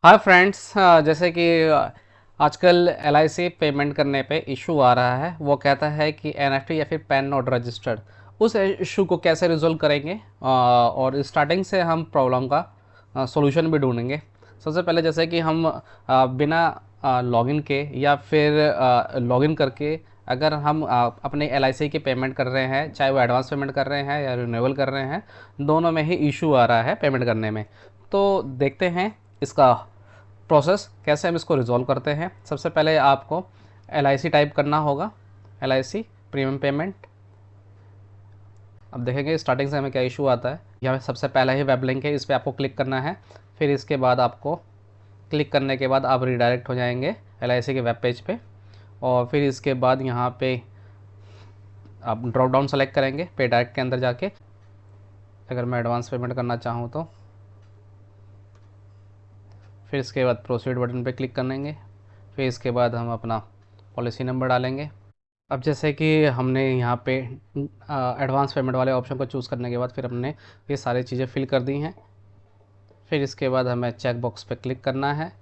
Hi friends, जैसे कि आजकल एलआईसी पेमेंट करने पे इशू आ रहा है। वो कहता है कि एनएफटी या फिर पैन नॉट रजिस्टर्ड। उस इशू को कैसे रिजोल्व करेंगे, और स्टार्टिंग से हम प्रॉब्लम का सॉल्यूशन भी ढूंढेंगे। सबसे पहले जैसे कि हम बिना लॉगिन के या फिर लॉगिन करके अगर हम अपने एलआईसी की पेमेंट कर रहे हैं, चाहे वो एडवांस पेमेंट कर रहे हैं या रिन्यूअल कर रहे हैं, दोनों में ही इशू आ रहा है पेमेंट करने में। तो देखते हैं इसका प्रोसेस कैसे हम इसको रिजॉल्व करते हैं। सबसे पहले आपको एलआईसी टाइप करना होगा, एलआईसी प्रीमियम पेमेंट। अब देखेंगे स्टार्टिंग से हमें क्या इशू आता है। यहाँ सबसे पहला ही वेब लिंक है, इस पर आपको क्लिक करना है। फिर इसके बाद आपको क्लिक करने के बाद आप रिडायरेक्ट हो जाएंगे एलआईसी के वेब पेज पे। और फिर इसके बाद यहाँ पे आप ड्रॉप डाउन सेलेक्ट करेंगे पे डायरेक्ट के अंदर जाके। अगर मैं एडवांस पेमेंट करना चाहूँ तो फिर इसके बाद प्रोसीड बटन पे क्लिक करेंगे। फिर इसके बाद हम अपना पॉलिसी नंबर डालेंगे। अब जैसे कि हमने यहाँ पे एडवांस पेमेंट वाले ऑप्शन को चूज़ करने के बाद फिर हमने ये सारी चीज़ें फिल कर दी हैं। फिर इसके बाद हमें चेक बॉक्स पे क्लिक करना है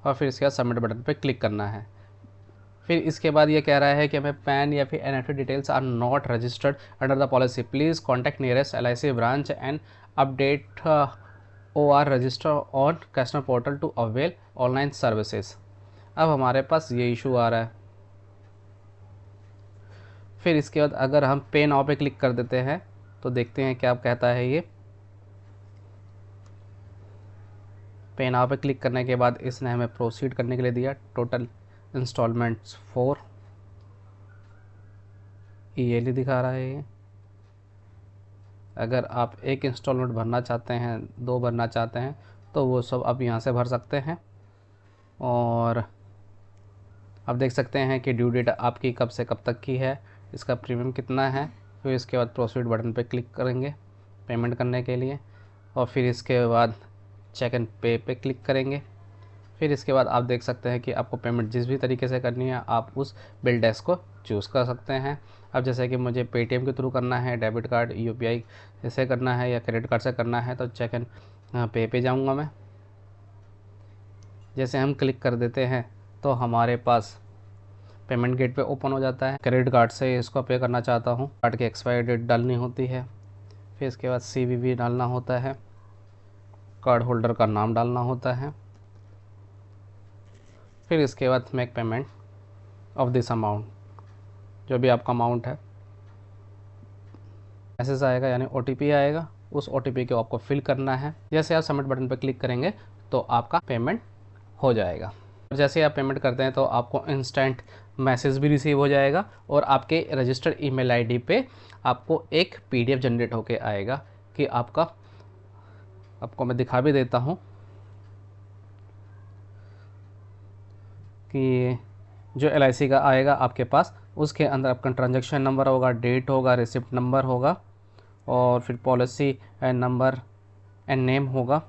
और फिर इसके बाद सबमिट बटन पे क्लिक करना है। फिर इसके बाद ये कह रहा है कि हमें पैन या फिर NFT details are not registered under the policy, please contact nearest LIC branch and update OR register on customer portal to avail online services. अब हमारे पास ये इशू आ रहा है। फिर इसके बाद अगर हम पे नाउ पे क्लिक कर देते हैं तो देखते हैं क्या कहता है ये। पे नाउ पे क्लिक करने के बाद इसने हमें प्रोसीड करने के लिए दिया। टोटल इंस्टॉलमेंट्स 4 ईयरली दिखा रहा है ये। अगर आप एक इंस्टॉलमेंट भरना चाहते हैं, 2 भरना चाहते हैं, तो वो सब आप यहाँ से भर सकते हैं। और आप देख सकते हैं कि ड्यू डेट आपकी कब से कब तक की है, इसका प्रीमियम कितना है। फिर इसके बाद प्रोसीड बटन पे क्लिक करेंगे पेमेंट करने के लिए। और फिर इसके बाद चेक एंड पे पे क्लिक करेंगे। फिर इसके बाद आप देख सकते हैं कि आपको पेमेंट जिस भी तरीके से करनी है आप उस बिल डेस्क को चूज़ कर सकते हैं। अब जैसे कि मुझे पेटीएम के थ्रू करना है, डेबिट कार्ड, यूपीआई से करना है या क्रेडिट कार्ड से करना है, तो चेक एंड पे जाऊँगा मैं। जैसे हम क्लिक कर देते हैं तो हमारे पास पेमेंट गेट पे ओपन हो जाता है। क्रेडिट कार्ड से इसको पे करना चाहता हूँ, कार्ड की एक्सपायरी डेट डालनी होती है। फिर इसके बाद CVV डालना होता है, कार्ड होल्डर का नाम डालना होता है। फिर इसके बाद make payment of this amount, जो भी आपका अमाउंट है। मैसेज आएगा यानी OTP आएगा, उस OTP को आपको फिल करना है। जैसे आप सबमिट बटन पर क्लिक करेंगे तो आपका पेमेंट हो जाएगा। और जैसे आप पेमेंट करते हैं तो आपको इंस्टेंट मैसेज भी रिसीव हो जाएगा और आपके रजिस्टर्ड ईमेल आईडी पे आपको एक PDF जनरेट होके आएगा कि आपको मैं दिखा भी देता हूँ कि जो LIC का आएगा आपके पास, उसके अंदर आपका ट्रांजैक्शन नंबर होगा, डेट होगा, रिसिप्ट नंबर होगा और फिर पॉलिसी नंबर एंड नेम होगा।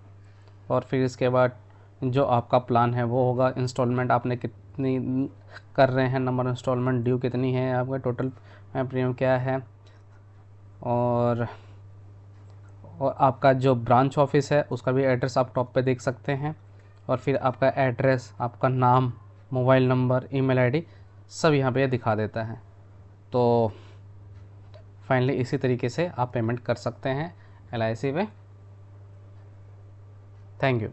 और फिर इसके बाद जो आपका प्लान है वो होगा, इंस्टॉलमेंट आपने कितनी कर रहे हैं, नंबर इंस्टॉलमेंट ड्यू कितनी है, आपका टोटल प्रीमियम क्या है, और आपका जो ब्रांच ऑफिस है उसका भी एड्रेस आप टॉप पे देख सकते हैं। और फिर आपका एड्रेस, आपका नाम, मोबाइल नंबर, ईमेल आईडी सब यहाँ पे दिखा देता है। तो फाइनली इसी तरीके से आप पेमेंट कर सकते हैं LIC पे। Thank you.